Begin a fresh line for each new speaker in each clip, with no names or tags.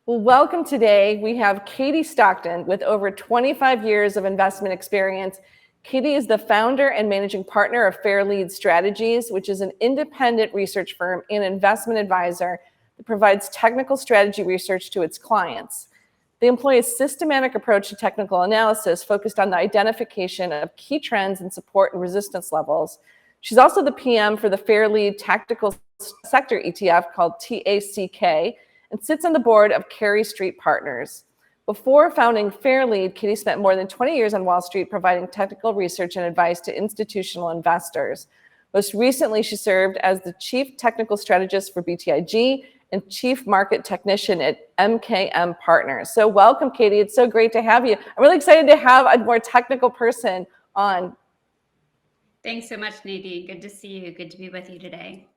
Well, welcome today. We have Katie Stockton with over 25 years of investment experience. Katie is the founder and managing partner of Fairlead Strategies, which is an independent research firm and investment advisor that provides technical strategy research to its clients. They employ a systematic approach to technical analysis focused on the identification of key trends in support and resistance levels. She's also the PM for the Fairlead Tactical Sector ETF called TACK, and sits on the board of Carey Street Partners. Before founding Fairlead, Katie spent more than 20 years on Wall Street providing technical research and advice to institutional investors. Most recently, she served as the Chief Technical Strategist for BTIG and Chief Market Technician at MKM Partners. So welcome, Katie. It's so great to have you. I'm really excited to have a more technical person on.
Thanks so much, Nadine. Good to see you. Good to be with you today.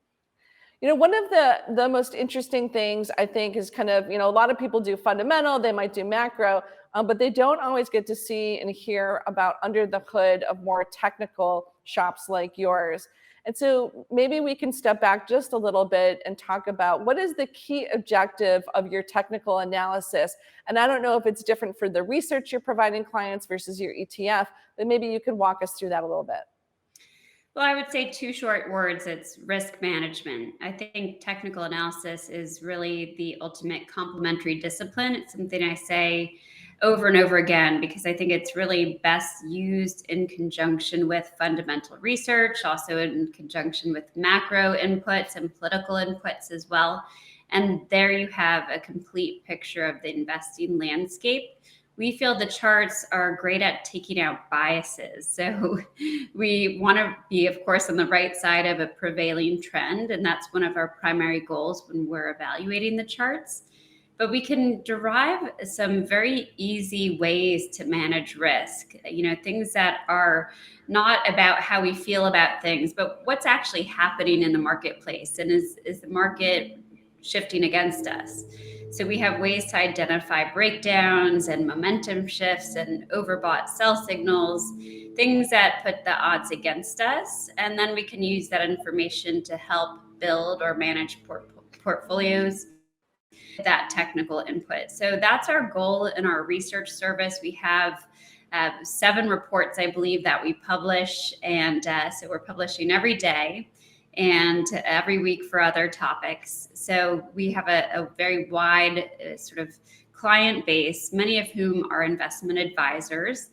One of the most interesting things I think is kind of, a lot of people do fundamental, they might do macro, but they don't always get to see and hear about under the hood of more technical shops like yours. And so maybe we can step back just a little bit and talk about what is the key objective of your technical analysis. And I don't know if it's different for the research you're providing clients versus your ETF, but maybe you can walk us through that a little bit.
Well, I would say two short words. It's risk management. I think technical analysis is really the ultimate complementary discipline. It's something I say over and over again because I think it's really best used in conjunction with fundamental research, also in conjunction with macro inputs and political inputs as well. And there you have a complete picture of the investing landscape. We feel the charts are great at taking out biases. So we want to be, of course, on the right side of a prevailing trend. And that's one of our primary goals when we're evaluating the charts. But we can derive some very easy ways to manage risk, things that are not about how we feel about things, but what's actually happening in the marketplace. And is the market shifting against us? So we have ways to identify breakdowns and momentum shifts and overbought sell signals, things that put the odds against us. And then we can use that information to help build or manage portfolios, that technical input. So that's our goal in our research service. We have 7 reports, I believe, that we publish. And so we're publishing every day and every week for other topics. So we have a very wide sort of client base, many of whom are investment advisors,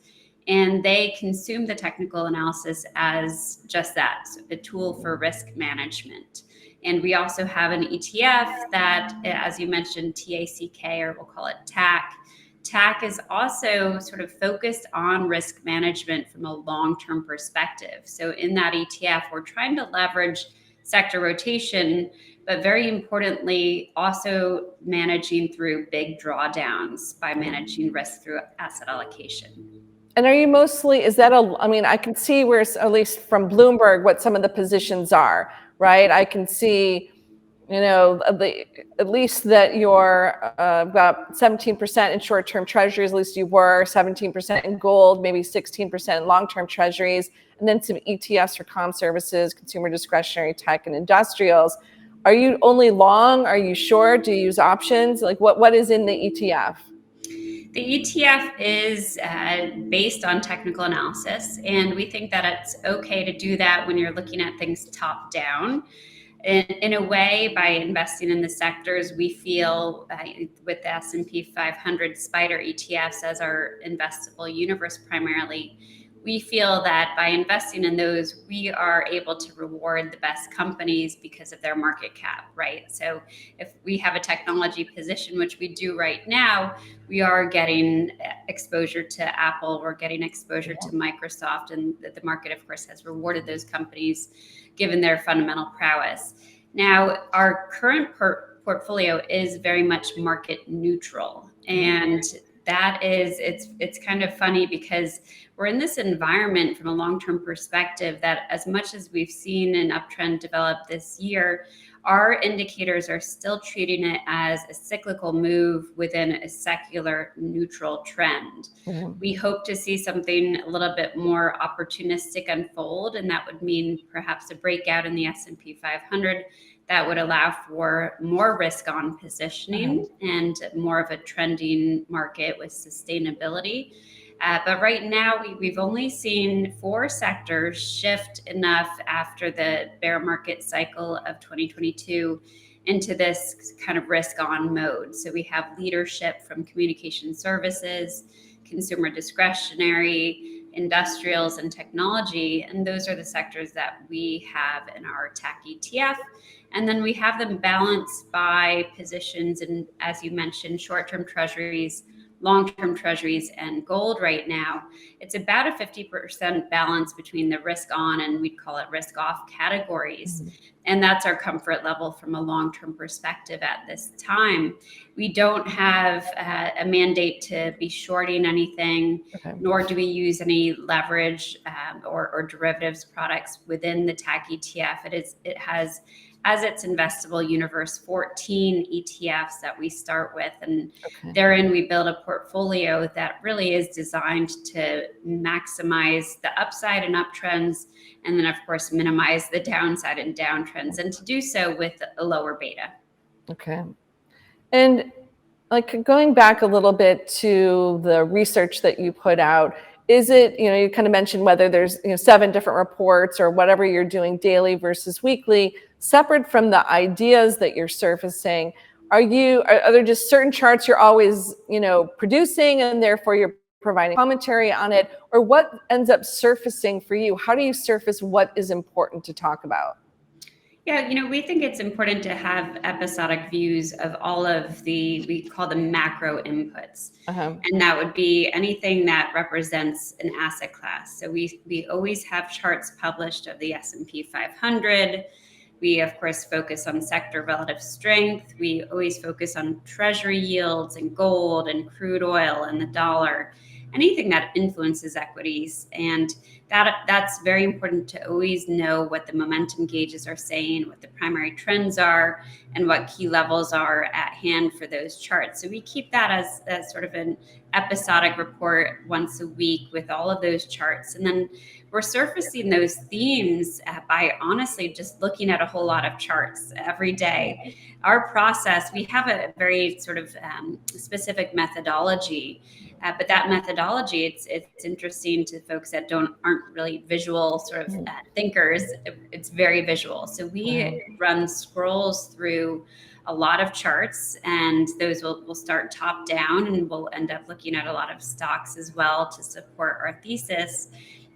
and they consume the technical analysis as just that, a tool for risk management. And we also have an ETF that, as you mentioned, TACK, or we'll call it TACK. TACK is also sort of focused on risk management from a long-term perspective. So in that ETF, we're trying to leverage sector rotation, but very importantly, also managing through big drawdowns by managing risk through asset allocation.
And are you mostly, I can see where, at least from Bloomberg, what some of the positions are, right? I can see at least that you're about 17% in short-term treasuries, at least you were, 17% in gold, maybe 16% in long-term treasuries, and then some ETFs for comm services, consumer discretionary, tech, and industrials. Are you only long? Are you short? Do you use options? Like what is in the ETF?
The ETF is based on technical analysis, and we think that it's okay to do that when you're looking at things top down. In a way, by investing in the sectors, we feel with the S&P 500 SPDR ETFs as our investable universe primarily, we feel that by investing in those, we are able to reward the best companies because of their market cap, right? So if we have a technology position, which we do right now, we are getting exposure to Apple, we're getting exposure to Microsoft, and the market, of course, has rewarded those companies given their fundamental prowess. Now, our current portfolio is very much market neutral, and that is, it's kind of funny because we're in this environment from a long-term perspective that as much as we've seen an uptrend develop this year, our indicators are still treating it as a cyclical move within a secular neutral trend. Mm-hmm. We hope to see something a little bit more opportunistic unfold, and that would mean perhaps a breakout in the S&P 500 that would allow for more risk on positioning and more of a trending market with sustainability. But right now, we've only seen 4 sectors shift enough after the bear market cycle of 2022 into this kind of risk on mode. So we have leadership from communication services, consumer discretionary, industrials, and technology. And those are the sectors that we have in our TAC ETF. And then we have them balanced by positions in, as you mentioned, short-term treasuries, long-term treasuries, and gold right now. It's about a 50% balance between the risk on and we'd call it risk off categories. And that's our comfort level from a long-term perspective at this time. We don't have a mandate to be shorting anything, nor do we use any leverage or derivatives products within the TAC ETF. It has as its investable universe 14 ETFs that we start with, and therein we build a portfolio that really is designed to maximize the upside and uptrends, and then of course minimize the downside and downtrends, and to do so with a lower beta.
Okay. And like going back a little bit to the research that you put out, is it, you kind of mentioned whether there's 7 different reports or whatever you're doing daily versus weekly, separate from the ideas that you're surfacing, are there just certain charts you're always producing and therefore you're providing commentary on it, or what ends up surfacing for you? How do you surface what is important to talk about?
Yeah, we think it's important to have episodic views of all of we call them macro inputs. And that would be anything that represents an asset class. So we always have charts published of the S&P 500. We, of course, focus on sector relative strength. We always focus on treasury yields and gold and crude oil and the dollar, anything that influences equities. And that's very important to always know what the momentum gauges are saying, what the primary trends are, and what key levels are at hand for those charts. So we keep that as sort of an episodic report once a week with all of those charts. And then we're surfacing those themes by honestly just looking at a whole lot of charts every day. Our process, we have a very sort of specific methodology. But that methodology, it's interesting to folks that aren't really visual sort of thinkers. It's very visual. So we run scrolls through a lot of charts, and those will start top down, and we'll end up looking at a lot of stocks as well to support our thesis.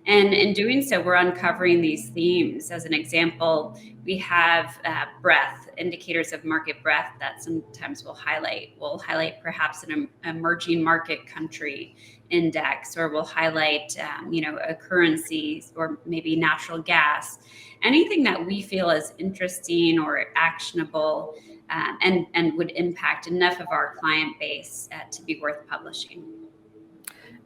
And in doing so, we're uncovering these themes. As an example, we have breadth, indicators of market breadth that sometimes we'll highlight. We'll highlight perhaps an emerging market country index, or we'll highlight, a currency or maybe natural gas. Anything that we feel is interesting or actionable and would impact enough of our client base to be worth publishing.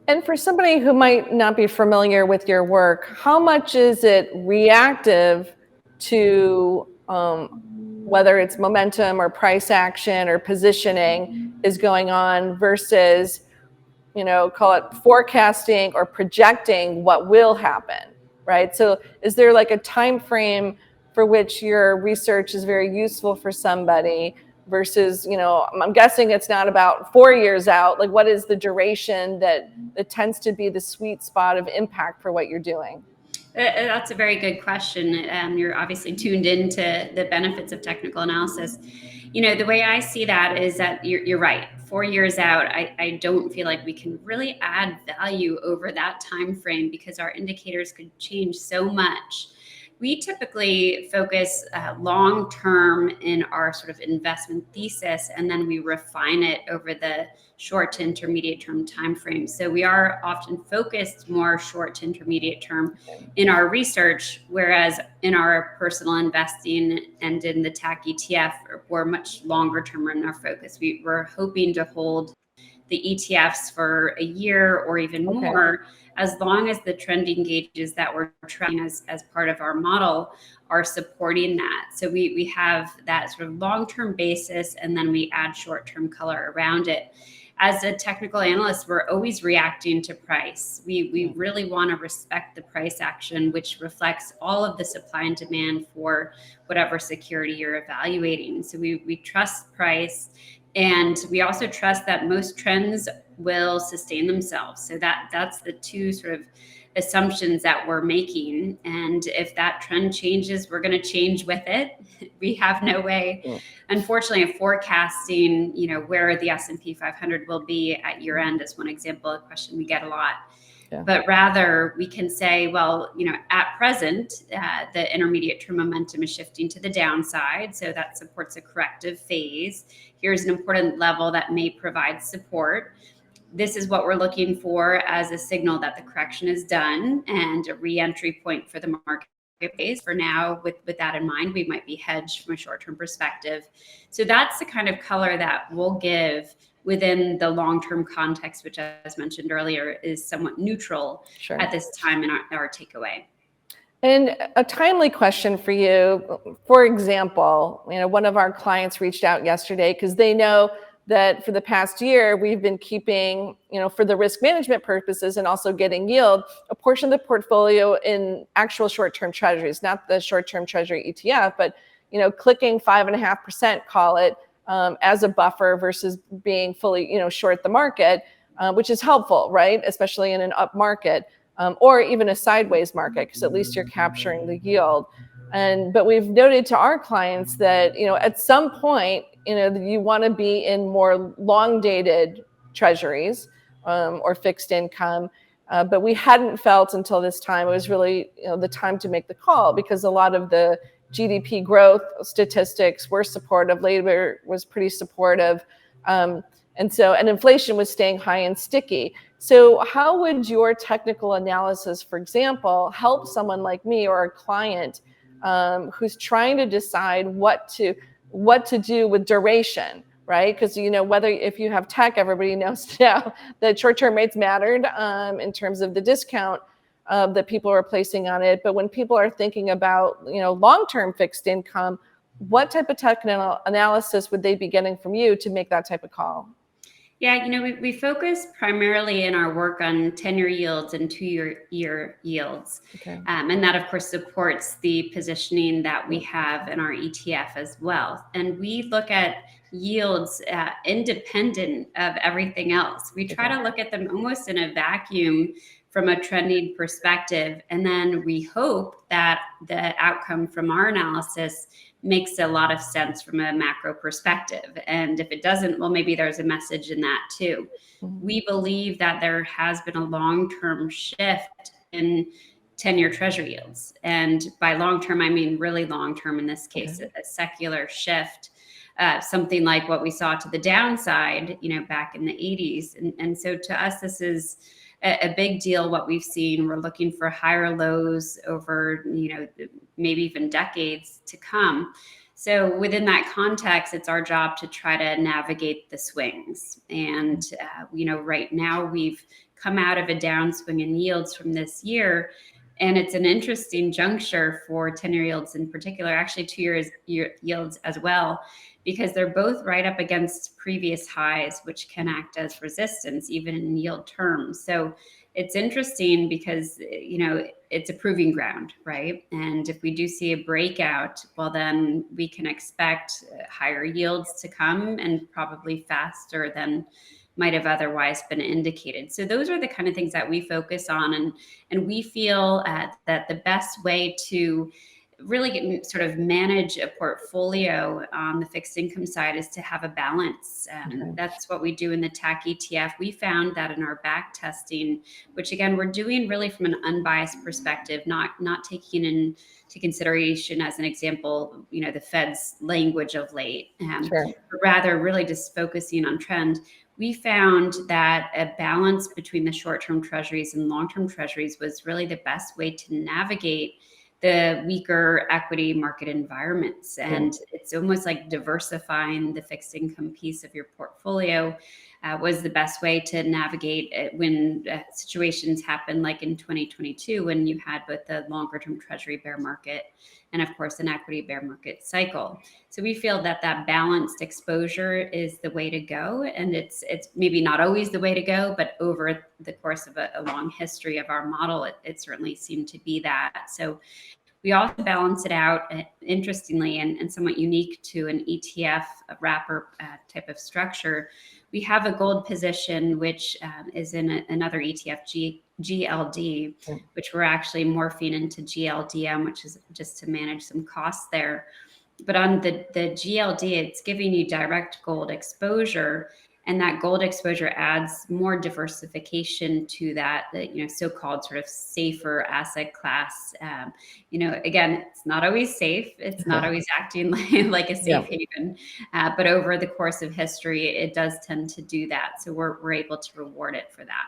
And for somebody who might not be familiar with your work, how much is it reactive to whether it's momentum or price action or positioning is going on versus, call it forecasting or projecting what will happen, right? So is there like a time frame for which your research is very useful for somebody versus, I'm guessing it's not about 4 years out. Like, what is the duration that tends to be the sweet spot of impact for what you're doing?
That's a very good question. You're obviously tuned into the benefits of technical analysis. The way I see that is that you're right. 4 years out, I don't feel like we can really add value over that time frame because our indicators could change so much. We typically focus long-term in our sort of investment thesis, and then we refine it over the short to intermediate term timeframe. So we are often focused more short to intermediate term in our research, whereas in our personal investing and in the TAC ETF, we're much longer term in our focus. We're hoping to hold the ETFs for a year or even more, as long as the trending gauges that we're tracking as part of our model are supporting that. So we have that sort of long-term basis, and then we add short-term color around it. as a technical analyst, we're always reacting to price. We really want to respect the price action, which reflects all of the supply and demand for whatever security you're evaluating. So we trust price, and we also trust that most trends will sustain themselves. So that's the two sort of assumptions that we're making. And if that trend changes, we're going to change with it. We have no way, unfortunately, of forecasting, where the S&P 500 will be at year end is one example, a question we get a lot. Yeah. But rather we can say, well, at present, the intermediate term momentum is shifting to the downside. So that supports a corrective phase. Here's an important level that may provide support. This is what we're looking for as a signal that the correction is done and a re-entry point for the marketplace. For now, with that in mind, we might be hedged from a short-term perspective. So that's the kind of color that we'll give within the long-term context, which, as mentioned earlier, is somewhat neutral at this time in our takeaway.
And a timely question for you, for example, one of our clients reached out yesterday because they know that for the past year, we've been keeping, for the risk management purposes and also getting yield, a portion of the portfolio in actual short-term treasuries, not the short-term treasury ETF, but, clicking 5.5%, call it, as a buffer versus being fully, short the market, which is helpful, right? Especially in an up market, or even a sideways market, because at least you're capturing the yield. But we've noted to our clients that, at some point, you want to be in more long dated treasuries or fixed income. But we hadn't felt until this time, it was really, the time to make the call, because a lot of the GDP growth statistics were supportive. Labor was pretty supportive. And inflation was staying high and sticky. So how would your technical analysis, for example, help someone like me or a client who's trying to decide what to do with duration, right? Because whether if you have tech, everybody knows now that short-term rates mattered in terms of the discount that people are placing on it. But when people are thinking about long-term fixed income, what type of technical analysis would they be getting from you to make that type of call?
Yeah, we focus primarily in our work on 10-year yields and 2-year yields. Okay. And that, of course, supports the positioning that we have in our ETF as well. And we look at yields independent of everything else. We try to look at them almost in a vacuum from a trending perspective. And then we hope that the outcome from our analysis makes a lot of sense from a macro perspective. And if it doesn't, well, maybe there's a message in that too. Mm-hmm. We believe that there has been a long-term shift in 10-year treasury yields. And by long-term, I mean really long-term in this case, a secular shift, something like what we saw to the downside, back in the 80s. And so to us, this is a big deal. What we've seen, we're looking for higher lows over, maybe even decades to come. So within that context, it's our job to try to navigate the swings. And, right now we've come out of a downswing in yields from this year. And it's an interesting juncture for 10-year yields in particular, actually 2-year yields as well, because they're both right up against previous highs, which can act as resistance even in yield terms. So it's interesting because, it's a proving ground, right? And if we do see a breakout, well, then we can expect higher yields to come, and probably faster than might have otherwise been indicated. So those are the kind of things that we focus on. And we feel that the best way to really sort of manage a portfolio on the fixed income side is to have a balance. That's what we do in the TAC ETF. We found that in our back testing, which again, we're doing really from an unbiased perspective, not taking into consideration, as an example, the Fed's language of late, but rather really just focusing on trend. We found that a balance between the short-term treasuries and long-term treasuries was really the best way to navigate the weaker equity market environments. And it's almost like diversifying the fixed income piece of your portfolio was the best way to navigate it when situations happen like in 2022, when you had both the longer term treasury bear market and of course an equity bear market cycle. So we feel that that balanced exposure is the way to go. And it's maybe not always the way to go, but over the course of a long history of our model, it certainly seemed to be that. So we also balance it out, interestingly, and somewhat unique to an ETF wrapper type of structure. We have a gold position, which is in another ETF, GLD, which we're actually morphing into GLDM, which is just to manage some costs there. But on the GLD, it's giving you direct gold exposure. And that gold exposure adds more diversification to that, so-called sort of safer asset class. Again, it's not always safe. It's not always acting like a safe haven. But over the course of history, it does tend to do that. So we're able to reward it for that.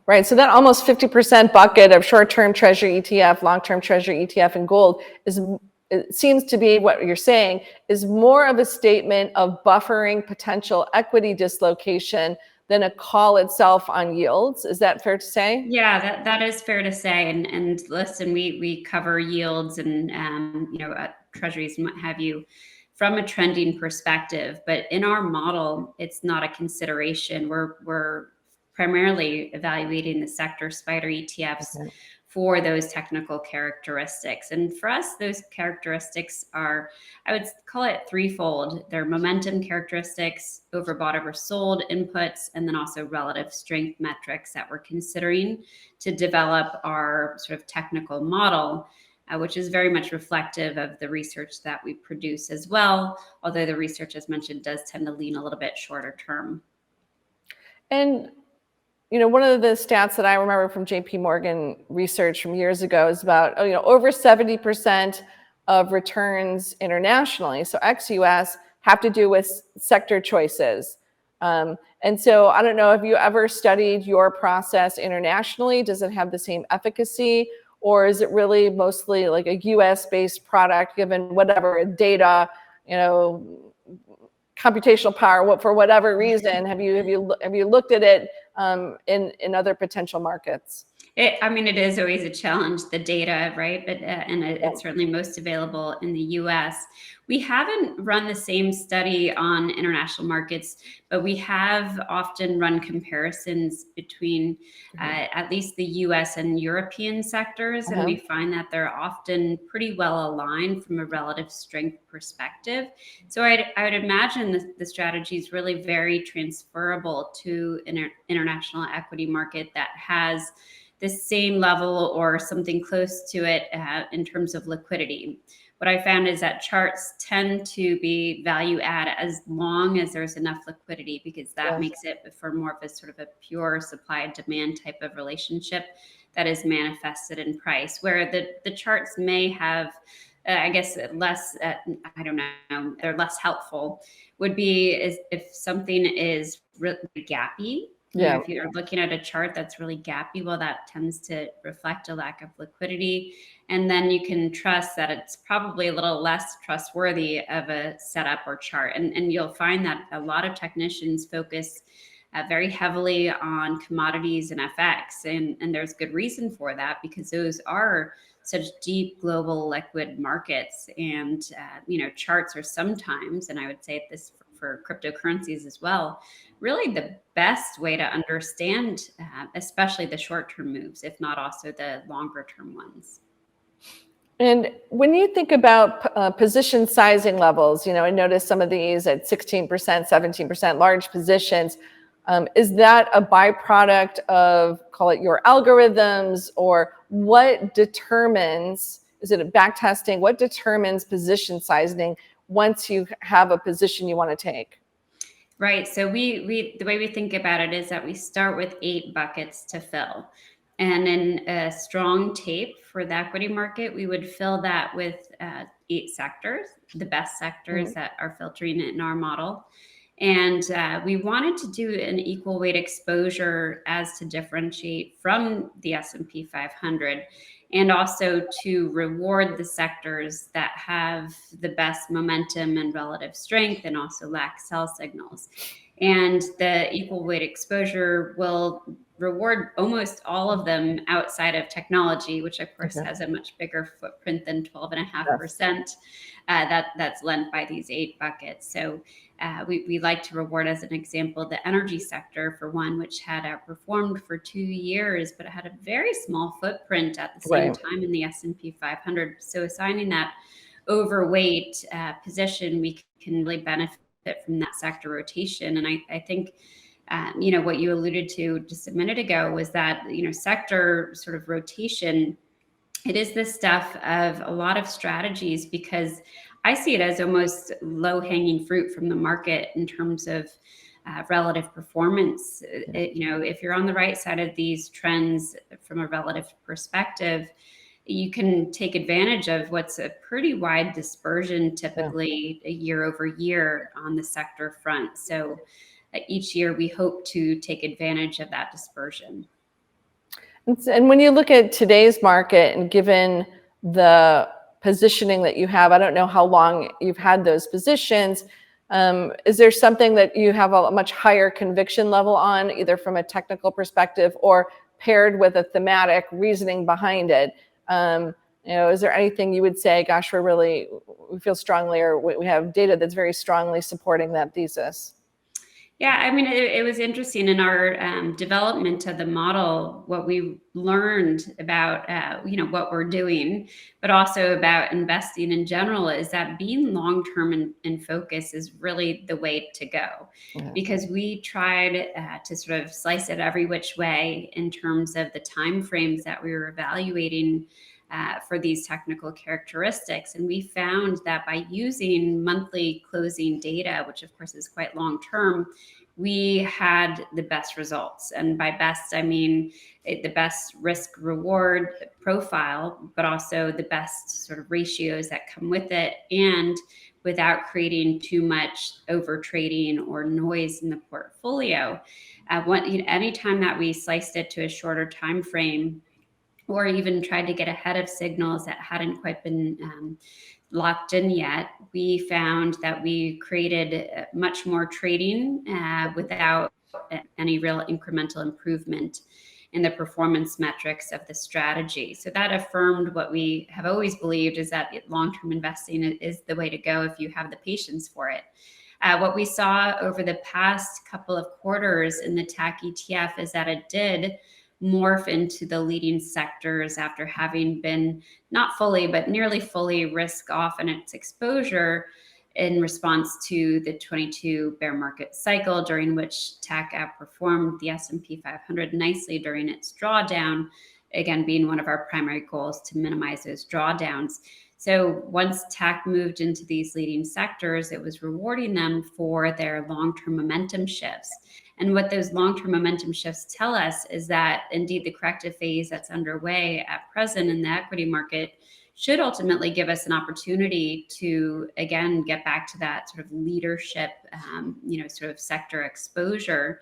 Right. So that almost 50% bucket of short-term treasury ETF, long-term treasury ETF, and gold it seems to be what you're saying is more of a statement of buffering potential equity dislocation than a call itself on yields. Is that fair to say?
Yeah, that is fair to say. And listen, we cover yields and treasuries and what have you from a trending perspective, but in our model, it's not a consideration. We're primarily evaluating the sector SPDR ETFs for those technical characteristics. And for us, those characteristics are, I would call it threefold. They're momentum characteristics, overbought, oversold inputs, and then also relative strength metrics that we're considering to develop our sort of technical model, which is very much reflective of the research that we produce as well, although the research, as mentioned, does tend to lean a little bit shorter term.
And one of the stats that I remember from JP Morgan research from years ago is about, over 70% of returns internationally, so ex-US, have to do with sector choices. And so I don't know if you ever studied your process internationally. Does it have the same efficacy, or is it really mostly like a US-based product given whatever data, computational power, for whatever reason? Have you looked at it in other potential markets?
It is always a challenge, the data, right? But it's certainly most available in the U.S. We haven't run the same study on international markets, but we have often run comparisons between at least the U.S. and European sectors, and we find that they're often pretty well aligned from a relative strength perspective. So I would imagine the strategy is really very transferable to an international equity market that has the same level or something close to it in terms of liquidity. What I found is that charts tend to be value add as long as there's enough liquidity, because that makes it for more of a sort of a pure supply and demand type of relationship that is manifested in price, where the charts may have, I guess, less, I don't know, they're less helpful, would be is if something is really gappy. If you're looking at a chart that's really gappy, well, that tends to reflect a lack of liquidity. And then you can trust that it's probably a little less trustworthy of a setup or chart. And you'll find that a lot of technicians focus very heavily on commodities and FX. And there's good reason for that, because those are such deep global liquid markets. And, charts are sometimes, and I would say this for cryptocurrencies as well, really the best way to understand, especially the short-term moves, if not also the longer-term ones.
And when you think about position sizing levels, I noticed some of these at 16%, 17%, large positions. Is that a byproduct of, call it, your algorithms, or what determines, is it a back testing? What determines position sizing once you have a position you want to take?
Right. So we the way we think about it is that we start with 8 buckets to fill. And in a strong tape for the equity market, we would fill that with 8 sectors, the best sectors that are filtering in our model. And we wanted to do an equal weight exposure as to differentiate from the S&P 500, and also to reward the sectors that have the best momentum and relative strength and also lack sell signals. And the equal weight exposure will reward almost all of them outside of technology, which of course
Okay.
has a much bigger footprint than
Yes.
12.5%. That's lent by these 8 buckets. So we like to reward, as an example, the energy sector for one, which had outperformed for 2 years, but it had a very small footprint at the same
Right.
time in the S&P 500. So assigning that overweight position, we can really benefit from that sector rotation. And I think what you alluded to just a minute ago was that, sector sort of rotation, it is the stuff of a lot of strategies, because I see it as almost low hanging fruit from the market in terms of relative performance. If you're on the right side of these trends from a relative perspective, you can take advantage of what's a pretty wide dispersion,
Yeah.
typically a year over year on the sector front. So each year we hope to take advantage of that dispersion.
And when you look at today's market and given the positioning that you have, I don't know how long you've had those positions. Is there something that you have a much higher conviction level on, either from a technical perspective or paired with a thematic reasoning behind it? Is there anything you would say, gosh, we feel strongly, or we have data that's very strongly supporting that thesis?
Yeah, I mean, it was interesting in our development of the model. What we learned about, what we're doing, but also about investing in general, is that being long-term in focus is really the way to go.
Yeah.
Because we tried to sort of slice it every which way in terms of the time frames that we were evaluating for these technical characteristics. And we found that by using monthly closing data, which of course is quite long term, we had the best results. And by best, I mean the best risk reward profile, but also the best sort of ratios that come with it, and without creating too much over trading or noise in the portfolio. Anytime that we sliced it to a shorter time frame, or even tried to get ahead of signals that hadn't quite been locked in yet, we found that we created much more trading without any real incremental improvement in the performance metrics of the strategy. So that affirmed what we have always believed, is that long-term investing is the way to go if you have the patience for it. What we saw over the past couple of quarters in the TAC ETF is that it did morph into the leading sectors after having been not fully, but nearly fully risk off in its exposure in response to the 22 bear market cycle, during which TAC outperformed the S&P 500 nicely during its drawdown, again, being one of our primary goals to minimize those drawdowns. So once TAC moved into these leading sectors, it was rewarding them for their long-term momentum shifts. And what those long-term momentum shifts tell us is that indeed the corrective phase that's underway at present in the equity market should ultimately give us an opportunity to, again, get back to that sort of leadership, sort of sector exposure.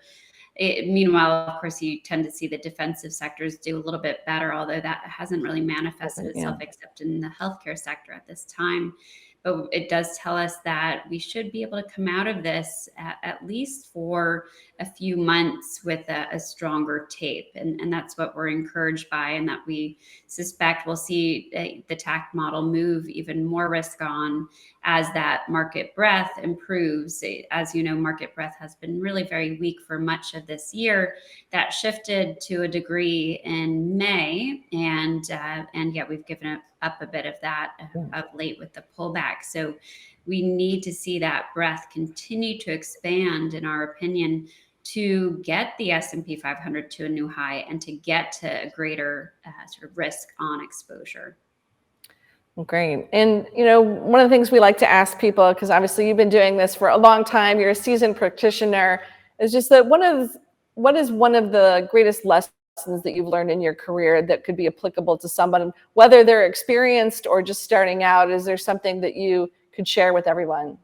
Meanwhile, of course, you tend to see the defensive sectors do a little bit better, although that hasn't really manifested itself except in the healthcare sector at this time. But it does tell us that we should be able to come out of this at least for a few months with a stronger tape. And that's what we're encouraged by, and that we suspect we'll see the TAC model move even more risk on as that market breadth improves. As you know, market breadth has been really very weak for much of this year. That shifted to a degree in May, and yet we've given up a bit of that of late with the pullback. So we need to see that breadth continue to expand, in our opinion, to get the S&P 500 to a new high and to get to a greater sort of risk on exposure.
Great. And, one of the things we like to ask people, because obviously you've been doing this for a long time, you're a seasoned practitioner, is just that what is one of the greatest lessons that you've learned in your career that could be applicable to someone, whether they're experienced or just starting out? Is there something that you could share with everyone?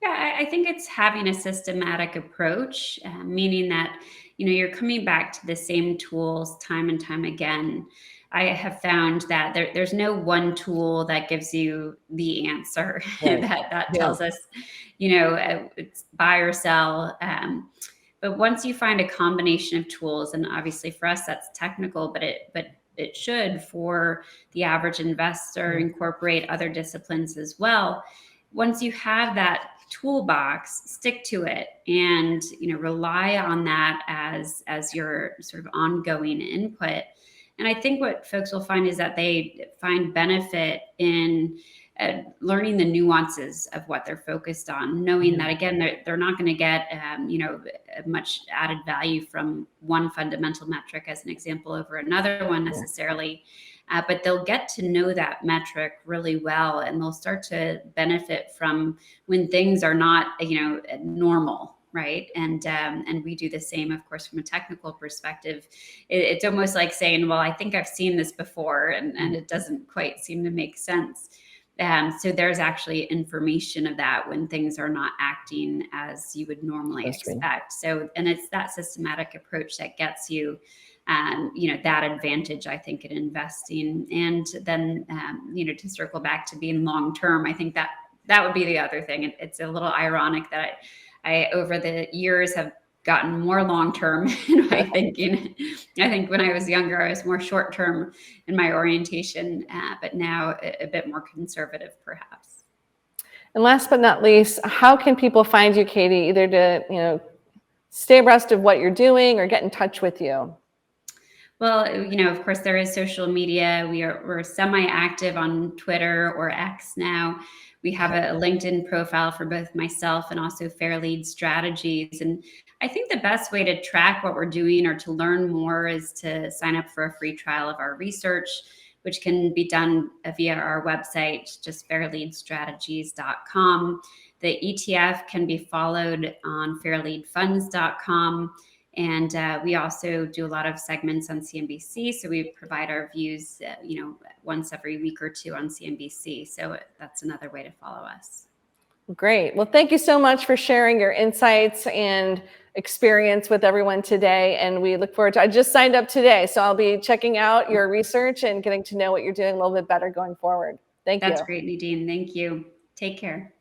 Yeah, I think it's having a systematic approach, meaning that, you're coming back to the same tools time and time again. I have found that there's no one tool that gives you the answer
Right.
that
Yeah.
tells us, it's buy or sell. But once you find a combination of tools, and obviously for us that's technical, but it should for the average investor incorporate other disciplines as well. Once you have that toolbox, stick to it, and rely on that as your sort of ongoing input. And I think what folks will find is that they find benefit in learning the nuances of what they're focused on, knowing that again they're not going to get much added value from one fundamental metric as an example over another one necessarily, but they'll get to know that metric really well, and they'll start to benefit from when things are not normal. Right. And we do the same, of course, from a technical perspective. It's almost like saying, well, I think I've seen this before, and it doesn't quite seem to make sense. So there's actually information of that when things are not acting as you would normally expect. So, and it's that systematic approach that gets you, that advantage, I think, in investing. And then, to circle back to being long-term, I think that would be the other thing. It's a little ironic that I over the years have gotten more long-term in my thinking. I think when I was younger, I was more short-term in my orientation, but now a bit more conservative, perhaps.
And last but not least, how can people find you, Katie, either to stay abreast of what you're doing or get in touch with you?
Well, of course, there is social media. We're semi-active on Twitter or X now. We have a LinkedIn profile for both myself and also Fairlead Strategies. And I think the best way to track what we're doing or to learn more is to sign up for a free trial of our research, which can be done via our website, just fairleadstrategies.com. The ETF can be followed on fairleadfunds.com. And we also do a lot of segments on CNBC. So we provide our views, once every week or two on CNBC. So that's another way to follow us.
Great. Well, thank you so much for sharing your insights and experience with everyone today. And we look forward to, I just signed up today, so I'll be checking out your research and getting to know what you're doing a little bit better going forward. Thank you.
That's great, Nadine. Thank you. Take care.